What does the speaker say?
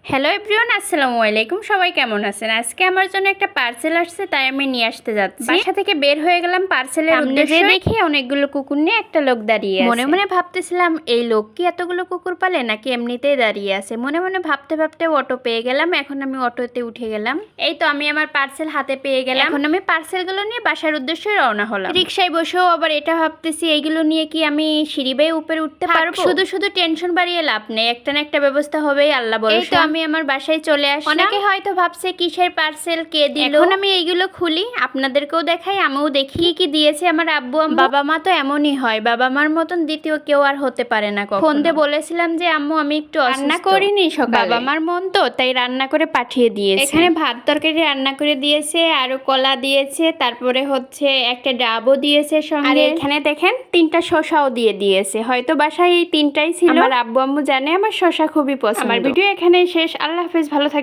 Hello everyone, আসসালামু আলাইকুম। সবাই কেমন আছেন? আজকে আমার জন্য একটা পার্সেল আসছে, তাই আমি নিয়ে আসতে যাচ্ছি। বাসা থেকে বের হয়ে গেলাম পার্সেলের উদ্দেশ্যে। দেখি অনেকগুলো কুকুর নিয়ে একটা লোক দাঁড়িয়ে আছে। মনে মনে ভাবতেছিলাম এই লোক কি এতগুলো কুকুর পালে নাকি এমনিতেই দাঁড়িয়ে আছে। মনে মনে ভাবতে ভাবতে অটো পেয়ে গেলাম। এখন আমি অটোতে উঠে গেলাম। এই তো আমি আমার পার্সেল হাতে পেয়ে গেলাম। এখন আমি পার্সেলগুলো নিয়ে বাসার উদ্দেশ্যে রওনা হলাম। রিকশায় বসেও আবার এটা ভাবতেছি এইগুলো নিয়ে কি আমি সিঁড়ি বেয়ে উপরে উঠতে পারবো? শুধু শুধু টেনশন বাড়িয়ে লাভ নেই, একটা না একটা ব্যবস্থা হবেই, আল্লাহ বলে। এই তো আমি আমার বাসায় চলে আসলাম। অনেকে হয়তো ভাবছে কিসের পার্সেল, কে দিল। এখন আমি এইগুলো খুলি, আপনাদেরকেও দেখাই, আমিও দেখি কি দিয়েছে আমার আব্বু আম্মু। বাবা মা তো এমনই হয়, বাবা মার মতন দ্বিতীয় কেউ আর হতে পারে না। ফোন দিয়ে বলেছিলাম যে আম্মু আমি একটু রান্না করিনি সকালে, বাবা মার মন তো, তাই রান্না করে পাঠিয়ে দিয়েছে। এখানে ভাত তরকারি রান্না করে দিয়েছে, আরো কলা দিয়েছে, তারপরে হচ্ছে একটা ডাবও দিয়েছে সঙ্গে। আর এখানে দেখেন 3টা শসাও দিয়ে দিয়েছে। হয়তো বাসায় এই 3টাই ছিল। আমার আব্বু আম্মু জানে আমার শসা খুবই পছন্দ। আমার ভিডিও এখানে শেষ। আল্লাহ হাফেজ, ভালো থাকবেন।